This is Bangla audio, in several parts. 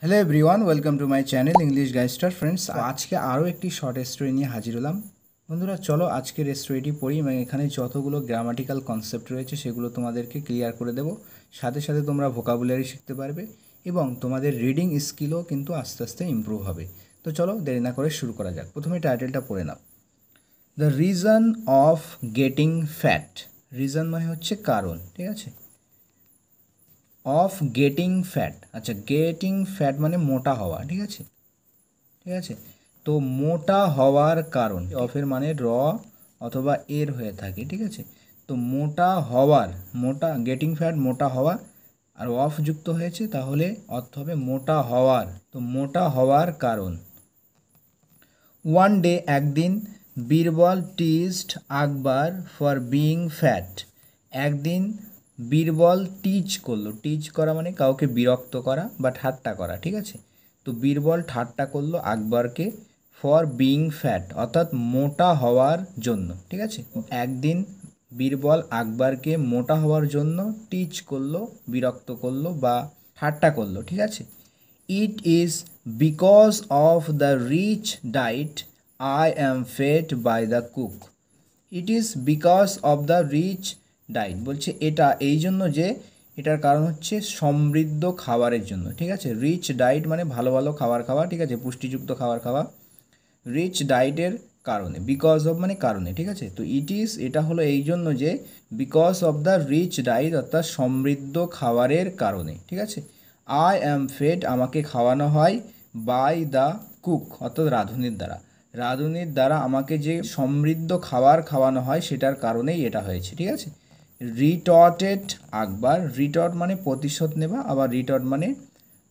Hello everyone, welcome to my channel English গাইস্টার ফ্রেন্ডস। আজকে আরও একটি শর্ট স্টোরি নিয়ে হাজির হলাম। বন্ধুরা চলো আজকের স্টোরিটি পড়ি এবং এখানে যতগুলো গ্রামাটিক্যাল কনসেপ্ট রয়েছে সেগুলো তোমাদেরকে ক্লিয়ার করে দেবো। সাথে সাথে তোমরা ভোকাবুলারি শিখতে পারবে এবং তোমাদের রিডিং স্কিলও কিন্তু আস্তে আস্তে ইমপ্রুভ হবে। তো চলো দেরি না করে শুরু করা যাক। প্রথমে টাইটেলটা পড়ে নাও, the reason of getting fat. Reason মানে হচ্ছে কারণ, ঠিক আছে। অফ গেটিং ফ্যাট, আচ্ছা গেটিং ফ্যাট মানে মোটা হওয়া, ঠিক আছে ঠিক আছে। তো মোটা হওয়ার কারণ, অফের মানে র অথবা এর হয়ে থাকে, ঠিক আছে। তো মোটা হওয়ার, মোটা গেটিং ফ্যাট মোটা হওয়া, আর অফ যুক্ত হয়েছে তাহলে অর্থ হবে মোটা হওয়ার। তো মোটা হওয়ার কারণ। ওয়ান ডে একদিন, বীরবল টিজড আকবর ফর বিইং ফ্যাট। একদিন বীরবল টিজ করলো, টিজ করা মানে কাউকে বিরক্ত করা বা ঠাট্টা করা, ঠিক আছে। তো বীরবল ঠাট্টা করলো আকবরকে ফর বিইং ফ্যাট অর্থাৎ মোটা হওয়ার জন্য, ঠিক আছে। একদিন বীরবল আকবরকে মোটা হওয়ার জন্য টিচ করলো, বিরক্ত করলো বা ঠাট্টা করলো, ঠিক আছে। It is because of the rich diet I am fed by the cook. It is because of the rich diet, বলছে এটা এই জন্য যে, এটার কারণ হচ্ছে সমৃদ্ধ খাবারের জন্য, ঠিক আছে। রিচ ডায়েট মানে ভালো ভালো খাবার খাওয়া, ঠিক আছে, পুষ্টিযুক্ত খাবার খাওয়া। রিচ ডায়েটের কারণে, বিকজ অফ মানে কারণে, ঠিক আছে। তো ইট ইজ এটা হলো এই জন্য যে, because of the rich diet অর্থাৎ সমৃদ্ধ খাবারের কারণে, ঠিক আছে। আই অ্যাম ফেড আমাকে খাওয়ানো হয়, বাই দ্য কুক অর্থাৎ রাঁধুনির দ্বারা। রাঁধুনির দ্বারা আমাকে যে সমৃদ্ধ খাবার খাওয়ানো হয় সেটার কারণেই এটা হয়েছে, ঠিক আছে। রিটর্টেড আকবর, রিটর্ট মানে প্রতিশোধ নেওয়া, আবার রিটর্ট মানে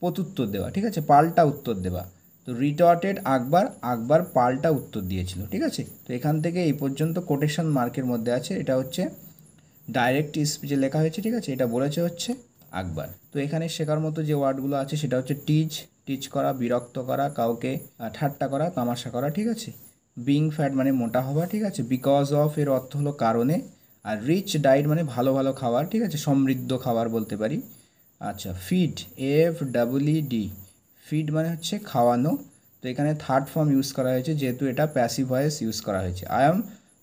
প্রত্যুত্তর দেওয়া, ঠিক আছে, পাল্টা উত্তর দেওয়া। তো রিটর্টেড আকবর, আকবর পাল্টা উত্তর দিয়েছিল, ঠিক আছে। তো এখান থেকে এই পর্যন্ত কোটেশন মার্কের মধ্যে আছে, এটা হচ্ছে ডাইরেক্ট স্পিচে লেখা হয়েছে, ঠিক আছে। এটা বলেছে হচ্ছে আকবর। তো এখানে শেখার মতো যে ওয়ার্ডগুলো আছে সেটা হচ্ছে টিচ, টিচ করা, বিরক্ত করা, কাউকে ঠাট্টা করা, তামাশা করা, ঠিক আছে। বিং ফ্যাট মানে মোটা হওয়া, ঠিক আছে। বিকজ অফ এর অর্থ হলো কারণে। আর রিচ ডায়েট মানে ভালো ভালো খাবার, ঠিক আছে, সমৃদ্ধ খাবার বলতে পারি। আচ্ছা, ফিড, FEED, ফিড মানে হচ্ছে খাওয়ানো। তো এখানে থার্ড ফর্ম ইউজ করা হয়েছে যেহেতু এটা প্যাসিভ ভয়েস ইউজ করা হয়েছে। আই অ্যাম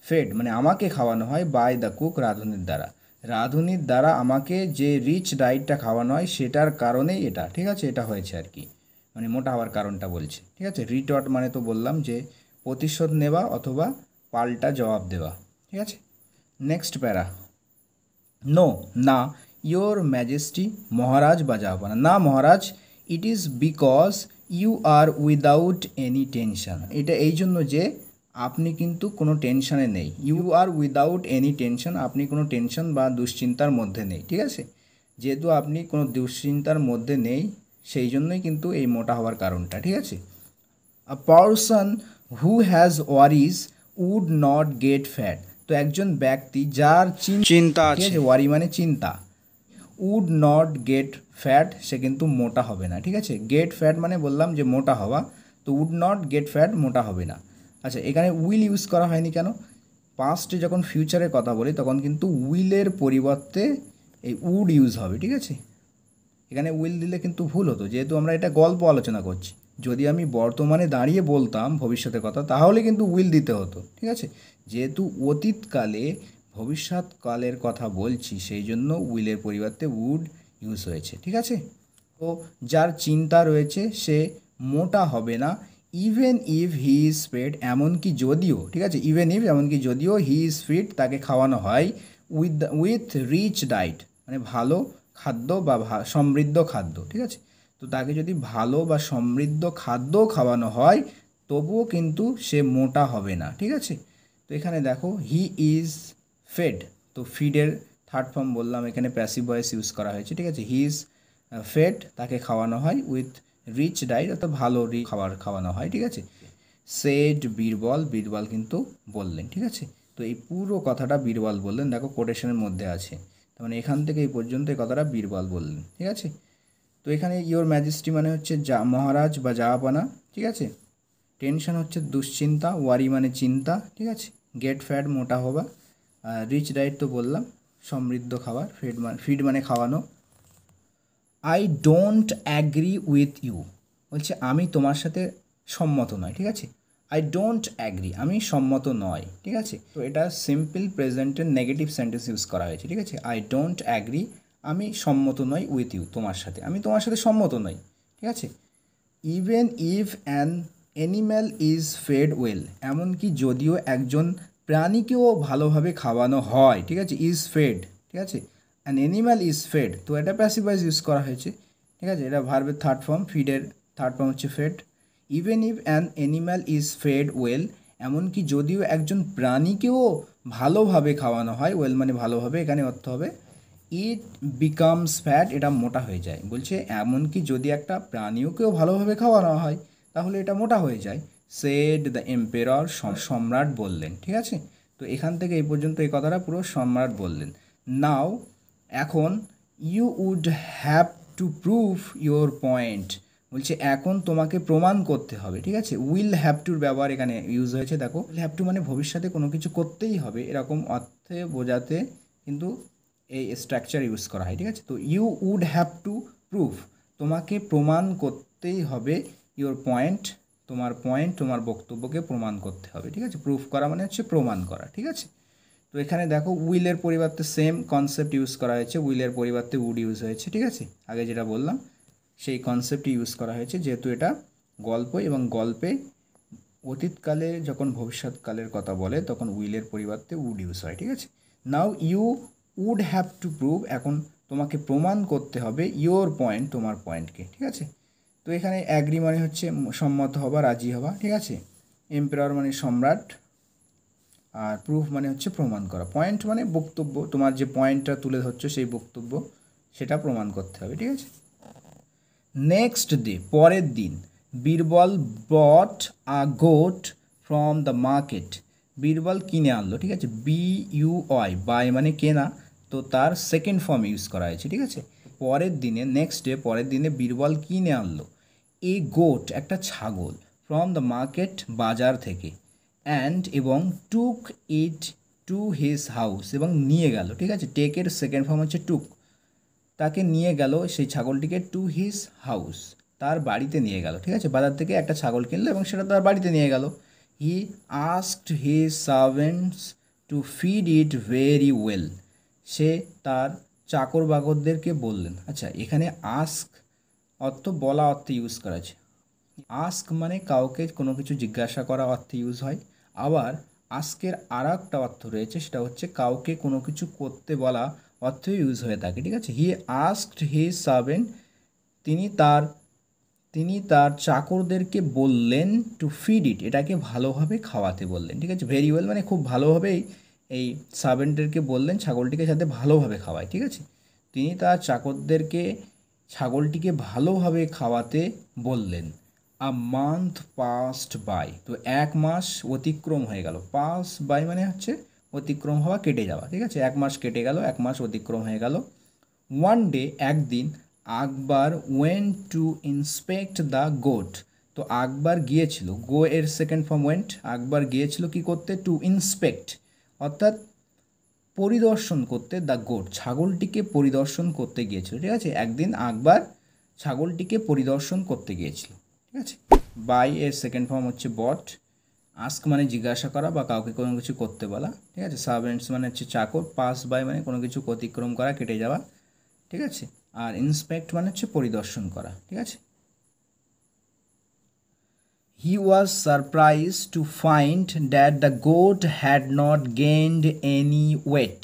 ফেড মানে আমাকে খাওয়ানো হয়, বাই দ্য কুক রাঁধুনির দ্বারা। রাঁধুনির দ্বারা আমাকে যে রিচ ডায়েটটা খাওয়ানো হয় সেটার কারণেই এটা, ঠিক আছে, এটা হয়েছে আর কি, মানে মোটা হওয়ার কারণটা বলছে, ঠিক আছে। রিটর্ট মানে তো বললাম যে প্রতিশোধ নেওয়া অথবা পাল্টা জবাব দেওয়া, ঠিক আছে। নেক্সট প্যারা, নো না, ইয়োর ম্যাজেস্টি মহারাজ বা জাহাপনা, না মহারাজ, it is because you are without any tension. এটা এই জন্য যে আপনি কিন্তু কোনো টেনশানে নেই। You are without any tension, আপনি কোনো টেনশন বা দুশ্চিন্তার মধ্যে নেই, ঠিক আছে। যেহেতু আপনি কোনো দুশ্চিন্তার মধ্যে নেই সেই জন্যই কিন্তু এই মোটা হওয়ার কারণটা, ঠিক আছে। A person who has worries would not get fat. তো একজন ব্যক্তি যার চিন্তা আছে, ওয়ারি মানে চিন্তা, উড নট গেট ফ্যাট সে কিন্তু মোটা হবে না, ঠিক আছে। গেট ফ্যাট মানে বললাম যে মোটা হওয়া, তো উড নট গেট ফ্যাট মোটা হবে না। আচ্ছা, এখানে উইল ইউজ করা হয়নি কেন? পাস্টে যখন ফিউচারের কথা বলি তখন কিন্তু উইলের পরিবর্তে এই উড ইউজ হবে, ঠিক আছে। এখানে উইল দিলে কিন্তু ভুল হতো, যেহেতু আমরা এটা গল্প আলোচনা করছি। যদি আমি বর্তমানে দাঁড়িয়ে বলতাম ভবিষ্যতের কথা তাহলে কিন্তু উইল দিতে হতো, ঠিক আছে। যেহেতু অতীতকালে ভবিষ্যৎকালের কথা বলছি সেই জন্য উইলের পরিবর্তে উড ইউজ হয়েছে, ঠিক আছে। তো যার চিন্তা রয়েছে সে মোটা হবে না, even if he is fit, এমনকি যদিও, ঠিক আছে, ইভেন ইফ এমনকি যদিও হি ইজ ফিট তাকে খাওয়ানো হয় উইথ রিচ ডায়েট মানে ভালো খাদ্য বা সমৃদ্ধ খাদ্য, ঠিক আছে। তো তাকে যদি ভালো বা সমৃদ্ধ খাদ্য খাওয়ানো হয় তবুও কিন্তু সে মোটা হবে না, ঠিক আছে। তো এখানে দেখো হি ইজ ফেড, তো ফিডের থার্ড ফর্ম বললাম, এখানে প্যাসিভ ভয়েস ইউজ করা হয়েছে, ঠিক আছে। হি ইজ ফেড তাকে খাওয়ানো হয় উইথ রিচ ডায়েট অর্থাৎ ভালো খাবার খাওয়ানো হয়, ঠিক আছে। সেড বীরবল, বীরবল কিন্তু বললেন, ঠিক আছে। তো এই পুরো কথাটা বীরবল বললেন, দেখো কোটেশনের মধ্যে আছে, তার মানে এখান থেকে এই পর্যন্ত এই কথাটা বীরবল বললেন, ঠিক আছে। তো এখানে ইয়োর ম্যাজেস্টি মানে হচ্ছে যা মহারাজ বা জাহাপানা, ঠিক আছে। টেনশন হচ্ছে দুশ্চিন্তা, ওয়ারি মানে চিন্তা, ঠিক আছে। গেট ফ্যাট মোটা হওয়া, রিচ ডায়েট তো বললাম সমৃদ্ধ খাবার, ফিড মানে খাওয়ানো। I don't agree with you, বলছে আমি তোমার সাথে সম্মত নয়, ঠিক আছে। আই ডোন্ট অ্যাগ্রি, আমি সম্মত নয়, ঠিক আছে। তো এটা সিম্পল প্রেজেন্টের নেগেটিভ সেন্টেন্স ইউজ করা হয়েছে, ঠিক আছে। আই ডোন্ট অ্যাগ্রি, আমি সম্মত নই, উইথ ইউ, তোমার সাথে, আমি তোমার সাথে সম্মত নই, ঠিক আছে। Even if an animal is fed well, এমনকি যদিও একজন প্রাণীকেও ভালোভাবে খাওয়ানো হয়, ঠিক আছে। ইজ ফেড, ঠিক আছে। অ্যান অ্যানিম্যাল ইজ ফেড, তো এটা প্যাসিভ ভয়েস ইউজ করা হয়েছে, ঠিক আছে। এটা ভার্বের থার্ড ফর্ম, ফিডের থার্ড ফর্ম হচ্ছে fed. Even if an animal is fed well, এমনকি যদিও একজন প্রাণীকেও ভালোভাবে খাওয়ানো হয়, ওয়েল মানে ভালোভাবে, এখানে অর্থ হবে ইট বিকামস ফ্যাট, এটা মোটা হয়ে যায়। বলছে এমনকি যদি একটা প্রাণীকেও ভালোভাবে খাওয়ানো হয় তাহলে এটা মোটা হয়ে যায়। সেড দ্য এম্পেরর, সম্রাট বললেন, ঠিক আছে। তো এখান থেকে এই পর্যন্ত এই কথাটা পুরো সম্রাট বললেন। নাও, এখন, you would have to prove your point, বলছে এখন তোমাকে প্রমাণ করতে হবে, ঠিক আছে। উইল হ্যাভ টুর ব্যবহার এখানে ইউজ হয়েছে, দেখো উইল হ্যাভ টু মানে ভবিষ্যতে কোনো কিছু করতেই হবে, এরকম অর্থে বোঝাতে কিন্তু এই স্ট্রাকচার ইউজ করা হয়, ঠিক আছে। তো you would have to prove, তোমাকে প্রমাণ করতেই হবে, ইউর পয়েন্ট, তোমার বক্তব্যকে প্রমাণ করতে হবে, ঠিক আছে। প্রুফ করা মানে হচ্ছে প্রমাণ করা, ঠিক আছে। তো এখানে দেখো উইলের পরিবর্তে সেম কনসেপ্ট ইউজ করা হয়েছে, উইলের পরিবর্তে উড ইউজ হয়েছে, ঠিক আছে। আগে যেটা বললাম সেই কনসেপ্ট ইউজ করা হয়েছে, যেহেতু এটা গল্প এবং গল্পে অতীতকালে যখন ভবিষ্যৎকালের কথা বলে তখন উইলের পরিবর্তে উড ইউজ হয়, ঠিক আছে। Now you would have to prove, এখন তোমাকে প্রমাণ করতে হবে ইয়োর পয়েন্ট, তোমার পয়েন্টকে, ঠিক আছে। তো এখানে অ্যাগ্রি মানে হচ্ছে সম্মত হওয়া, রাজি হওয়া, ঠিক আছে। এম্পারার মানে সম্রাট, আর প্রুফ মানে হচ্ছে প্রমাণ করা। পয়েন্ট মানে বক্তব্য, তোমার যে পয়েন্টটা তুলে ধরছো সেই বক্তব্য সেটা প্রমাণ করতে হবে, ঠিক আছে। নেক্সট ডে, পরের দিন, Birbal bought a goat from the market, Birbal কিনে আনলো, ঠিক আছে। BUY, বাই মানে কেনা, তো তার সেকেন্ড ফর্ম ইউজ করা হয়েছে, ঠিক আছে। পরের দিনে, নেক্সট ডে পরের দিনে বীরবল কিনে আনলো এ গোট, একটা ছাগল, ফ্রম দ্য মার্কেট, বাজার থেকে, অ্যান্ড এবং টুক ইট টু হিজ হাউস, এবং নিয়ে গেল, ঠিক আছে। টেকের সেকেন্ড ফর্ম হচ্ছে টুক, তাকে নিয়ে গেল সেই ছাগলটিকে টু হিজ হাউস, তার বাড়িতে নিয়ে গেল, ঠিক আছে। বাজার থেকে একটা ছাগল কিনলো এবং সেটা তার বাড়িতে নিয়ে গেল। He asked his servants to feed it very well, সে তার চাকর বাকরদেরকে বললেন, আচ্ছা এখানে আস্ক অর্থ বলা অর্থে ইউজ করা আছে। আস্ক মানে কাউকে কোনো কিছু জিজ্ঞাসা করা অর্থে ইউজ হয়, আবার আস্কের আর একটা অর্থ রয়েছে, সেটা হচ্ছে কাউকে কোনো কিছু করতে বলা অর্থেও ইউজ হয়ে থাকে, ঠিক আছে। হি আস্কড হিজ সার্ভেন্ট, তিনি তার চাকরদেরকে বললেন টু ফিড ইট, এটাকে ভালোভাবে খাওয়াতে বললেন, ঠিক আছে। ভেরি ওয়েল মানে খুব ভালোভাবেই এই সার্ভেন্টদেরকে বললেন ছাগলটিকে যাতে ভালোভাবে খাওয়ায়, ঠিক আছে। তিনি তার চাকরদেরকে ছাগলটিকে ভালোভাবে খাওয়াতে বললেন। আ মান্থ পাস্ট বাই, তো এক মাস অতিক্রম হয়ে গেল। পাস বাই মানে হচ্ছে অতিক্রম হওয়া, কেটে যাওয়া, ঠিক আছে। এক মাস কেটে গেল, এক মাস অতিক্রম হয়ে গেল। ওয়ান ডে, একদিন, Akbar went to inspect the goat, তো আকবর গিয়েছিল, গো এর সেকেন্ড ফর্ম ওয়েন্ট, আকবর গিয়েছিল কি করতে, টু ইন্সপেক্ট অর্থাৎ পরিদর্শন করতে, দ্য গোট, ছাগলটিকে পরিদর্শন করতে গিয়েছিল, ঠিক আছে। একদিন আকবর ছাগলটিকে পরিদর্শন করতে গিয়েছিল, ঠিক আছে। বাই এর সেকেন্ড ফর্ম হচ্ছে বট, আস্ক মানে জিজ্ঞাসা করা বা কাউকে কোনো কিছু করতে বলা, ঠিক আছে। সার্ভেন্টস মানে হচ্ছে চাকর, পাস বাই মানে কোনো কিছু অতিক্রম করা, কেটে যাওয়া, ঠিক আছে। আর ইন্সপেক্ট মানে হচ্ছে পরিদর্শন করা, ঠিক আছে। He was surprise to find that the goat had not gained any weight,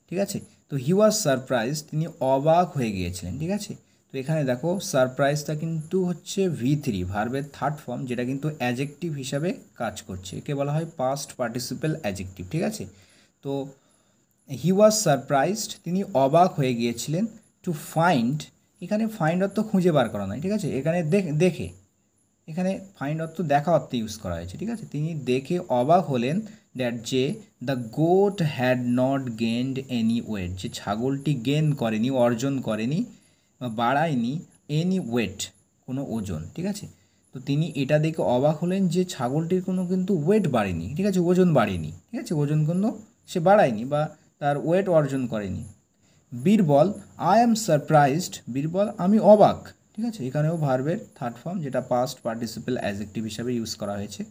ঠিক আছে। তো হি ওয়াজ সারপ্রাইজ, তিনি অবাক হয়ে গিয়েছিলেন, ঠিক আছে। তো এখানে দেখো সারপ্রাইজটা কিন্তু হচ্ছে V3, ভার্বের থার্ড ফর্ম, যেটা কিন্তু অ্যাজেক্টিভ হিসাবে কাজ করছে, একে বলা হয় পাস্ট পার্টিসিপেল অ্যাজেক্টিভ, ঠিক আছে। তো হি ওয়াজ সারপ্রাইজড, তিনি অবাক হয়ে গিয়েছিলেন। টু ফাইন্ড, এখানে ফাইন্ড অর্থ খুঁজে বার করা নয়, ঠিক আছে। এখানে দেখে, এখানে ফাইন্ড অর্থ দেখা অর্থে ইউজ করা হয়েছে, ঠিক আছে। তিনি দেখে অবাক হলেন দ্যাট যে the goat had not gained any weight, যে ছাগলটি গেন করেনি, অর্জন করেনি বা বাড়ায়নি, এনি ওয়েট কোনো ওজন, ঠিক আছে। তো তিনি এটা দেখে অবাক হলেন যে ছাগলটির কোনো কিন্তু ওয়েট বাড়েনি, ঠিক আছে, ওজন বাড়েনি, ঠিক আছে, ওজন কিন্তু সে বাড়ায়নি বা তার ওয়েট অর্জন করেনি। Birbal I am surprised, Birbal আমি অবাক, ঠিক আছে। এখানেও ভার্বের থার্ড ফর্ম যেটা পাস্ট পার্টিসিপেল অ্যাডজেক্টিভ হিসাবে ইউজ করা হয়েছে।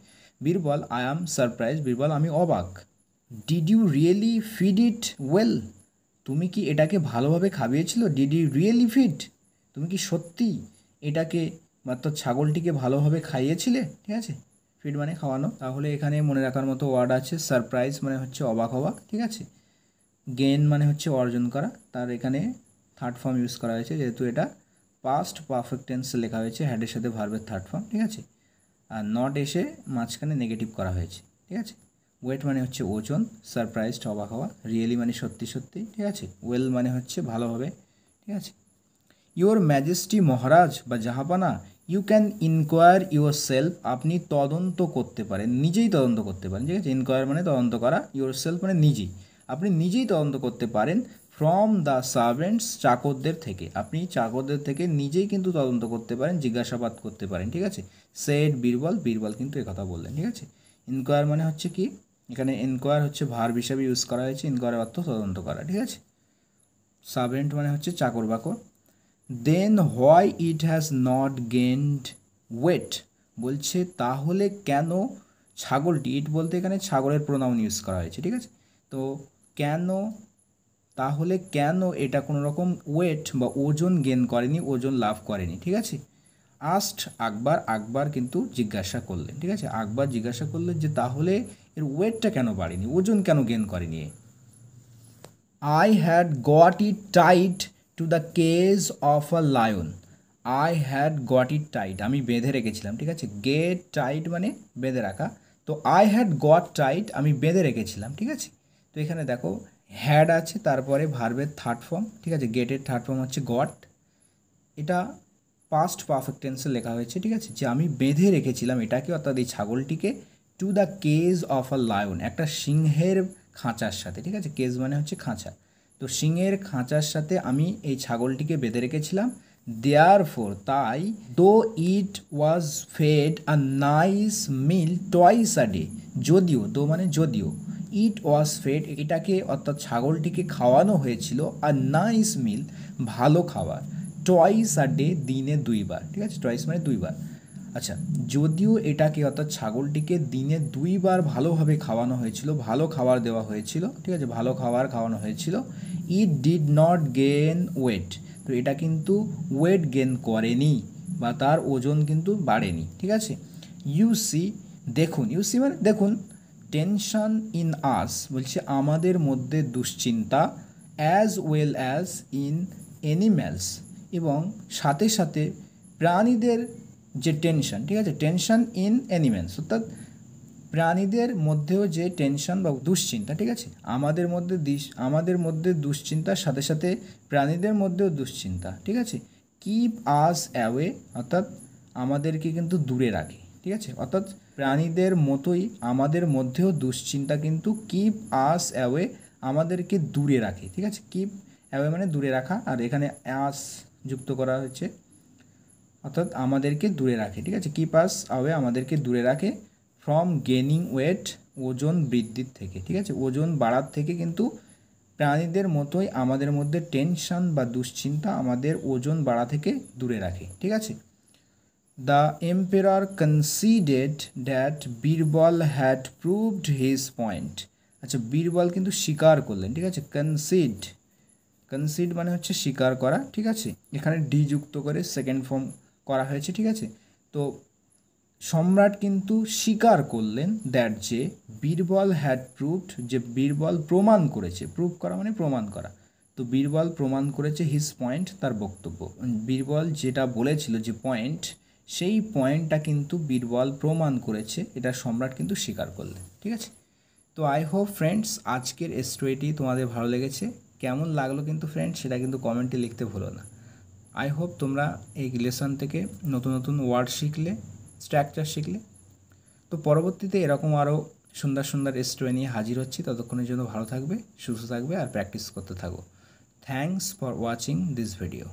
Birbal I am surprised, Birbal আমি অবাক। Did you really feed it well, তুমি কি এটাকে ভালোভাবে খাইয়েছিল? ডিড ইউ রিয়েলি ফিড, তুমি কি সত্যি এটাকে অর্থাৎ ছাগলটিকে ভালোভাবে খাইয়েছিলে, ঠিক আছে। ফিড মানে খাওয়ানো। তাহলে এখানে মনে রাখার মতো ওয়ার্ড আছে, সারপ্রাইজ মানে হচ্ছে অবাক হওয়া, ঠিক আছে। গেইন মানে হচ্ছে অর্জন করা, তার এখানে থার্ড ফর্ম ইউজ করা হয়েছে যেহেতু এটা পাস্ট পারফেক্ট টেন্সে লেখা হয়েছে, হ্যাডের সাথে ভার্বের থার্ড ফর্ম, ঠিক আছে। আর নট এসে মাঝখানে নেগেটিভ করা হয়েছে, ঠিক আছে। ওয়েট মানে হচ্ছে ওজন, সারপ্রাইজড অবাক হওয়া, রিয়েলি মানে সত্যি সত্যি, ঠিক আছে। ওয়েল মানে হচ্ছে ভালোভাবে, ঠিক আছে। ইউর ম্যাজেস্টি মহারাজ বা জাহাপানা, you can inquire yourself, আপনি তদন্ত করতে পারেন, নিজেই তদন্ত করতে পারেন, ঠিক আছে। ইনকোয়ার মানে তদন্ত করা, ইউর সেলফ মানে নিজেই, আপনি নিজেই তদন্ত করতে পারেন। ফ্রম দ্য সার্ভেন্টস, চাকরদের থেকে, আপনি চাকরদের থেকে নিজেই কিন্তু তদন্ত করতে পারেন, জিজ্ঞাসাবাদ করতে পারেন, ঠিক আছে। সেড বীরবল, বীরবল কিন্তু একথা বললেন, ঠিক আছে। ইনকোয়ার মানে হচ্ছে কি, এখানে ইনকোয়ার হচ্ছে ভার্ব হিসাবে ইউজ করা হয়েছে, ইনকোয়ারের অর্থ তদন্ত করা, ঠিক আছে। সার্ভেন্ট মানে হচ্ছে চাকর বাকর। Then why it has not gained weight, বলছে তাহলে কেন ছাগলটি, ইট বলতে এখানে ছাগলের প্রোনাউন ইউজ করা হয়েছে, ঠিক আছে। তো কেন, তাহলে কেন এটা কোনো রকম ওয়েট বা ওজন গেন করেনি, ওজন লাভ করেনি, ঠিক আছে। আস্ট আকবর, আকবর কিন্তু জিজ্ঞাসা করলেন, ঠিক আছে। আকবর জিজ্ঞাসা করলেন যে তাহলে এর ওয়েটটা কেন বাড়েনি, ওজন কেন গেন করেনি। I had got it tied to the cage of a lion. I had got it tied, আমি বেঁধে রেখেছিলাম, ঠিক আছে। get tied মানে বেঁধে রাখা, তো I had got tied আমি বেঁধে রেখেছিলাম, ঠিক আছে। তো এখানে দেখো হ্যাড আছে, তারপরে ভার্বের থার্ড ফর্ম, ঠিক আছে। গেটের থার্ড ফর্ম হচ্ছে গট, এটা পাস্ট পারফেক্ট টেন্সে লেখা হয়েছে, ঠিক আছে। যে আমি বেঁধে রেখেছিলাম এটাকে, অর্থাৎ এই ছাগলটিকে, to the cage of a lion, একটা সিংহের খাঁচার সাথে, ঠিক আছে। কেজ মানে হচ্ছে খাঁচা, তো সিংহের খাঁচার সাথে আমি এই ছাগলটিকে বেঁধে রেখেছিলাম। দেয়ার ফোর তাই, though it was fed a nice meal twice a day, যদিও, দো মানে যদিও, ইট ওয়াজ ফেড এটাকে অর্থাৎ ছাগলটিকে খাওয়ানো হয়েছিল, আর নাইস মিল ভালো খাবার, টয়েস আ ডে দিনে দুইবার, ঠিক আছে। টয়েস মানে দুইবার, আচ্ছা। যদিও এটাকে অর্থাৎ ছাগলটিকে দিনে দুইবার ভালোভাবে খাওয়ানো হয়েছিল, ভালো খাবার দেওয়া হয়েছিল, ঠিক আছে, ভালো খাবার খাওয়ানো হয়েছিল। It did not gain weight, তো এটা কিন্তু ওয়েট গেন করেনি বা তার ওজন কিন্তু বাড়েনি, ঠিক আছে। ইউ সি, দেখুন, ইউ সি মানে দেখুন। টেনশন ইন আস, বলছে আমাদের মধ্যে দুশ্চিন্তা, as well as in animals, এবং সাথে সাথে প্রাণীদের যে টেনশন, ঠিক আছে। টেনশন ইন অ্যানিম্যালস অর্থাৎ প্রাণীদের মধ্যেও যে টেনশন বা দুশ্চিন্তা, ঠিক আছে। আমাদের মধ্যে দুশ্চিন্তার সাথে সাথে প্রাণীদের মধ্যেও দুশ্চিন্তা, ঠিক আছে। কিপ আস অ্যাওয়ে অর্থাৎ আমাদেরকে কিন্তু দূরে রাখে, ঠিক আছে। অর্থাৎ প্রাণীদের মতোই আমাদের মধ্যেও দুশ্চিন্তা কিন্তু কিপ আস অ্যাওয়ে আমাদেরকে দূরে রাখে, ঠিক আছে। কিপ অ্যাওয়ে মানে দূরে রাখা, আর এখানে আস যুক্ত করা হচ্ছে, অর্থাৎ আমাদেরকে দূরে রাখে, ঠিক আছে। কিপ আস অ্যাওয়ে আমাদেরকে দূরে রাখে, ফ্রম গেনিং ওয়েট ওজন বৃদ্ধির থেকে, ঠিক আছে। ওজন বাড়ার থেকে কিন্তু প্রাণীদের মতোই আমাদের মধ্যে টেনশন বা দুশ্চিন্তা আমাদের ওজন বাড়া থেকে দূরে রাখে, ঠিক আছে। The emperor conceded that Birbal had proved his point, আচ্ছা। বীরবল কিন্তু স্বীকার করলেন, ঠিক আছে। কনসিড মানে হচ্ছে স্বীকার করা, ঠিক আছে। এখানে ডি যুক্ত করে সেকেন্ড ফর্ম করা হয়েছে, ঠিক আছে। তো সম্রাট কিন্তু স্বীকার করলেন দ্যাট যে বীরবল হ্যাড প্রুভড, যে বীরবল প্রমাণ করেছে, প্রুভ করা মানে প্রমাণ করা, তো বীরবল প্রমাণ করেছে হিজ পয়েন্ট, তার বক্তব্য। বীরবল যেটা বলেছিল যে পয়েন্ট, সেই পয়েন্টটা কিন্তু বীরবল প্রমাণ করেছে, এটা সম্রাট কিন্তু স্বীকার করলেন, ঠিক আছে। তো আই হোপ ফ্রেন্ডস আজকের স্টোরিটি তোমাদের ভালো লেগেছে, কেমন লাগলো কিন্তু ফ্রেন্ডস সেটা কিন্তু কমেন্টে লিখতে ভুলো না। আই হোপ তোমরা এই লেসন থেকে নতুন নতুন ওয়ার্ড শিখলে, স্ট্রাকচার শিখলে। তো পরবর্তীতে এরকম আরও সুন্দর সুন্দর স্টোরি নিয়ে হাজির হচ্ছি, ততক্ষণের জন্য ভালো থাকবে, সুস্থ থাকবে আর প্র্যাকটিস করতে থাকো। Thanks for watching this video.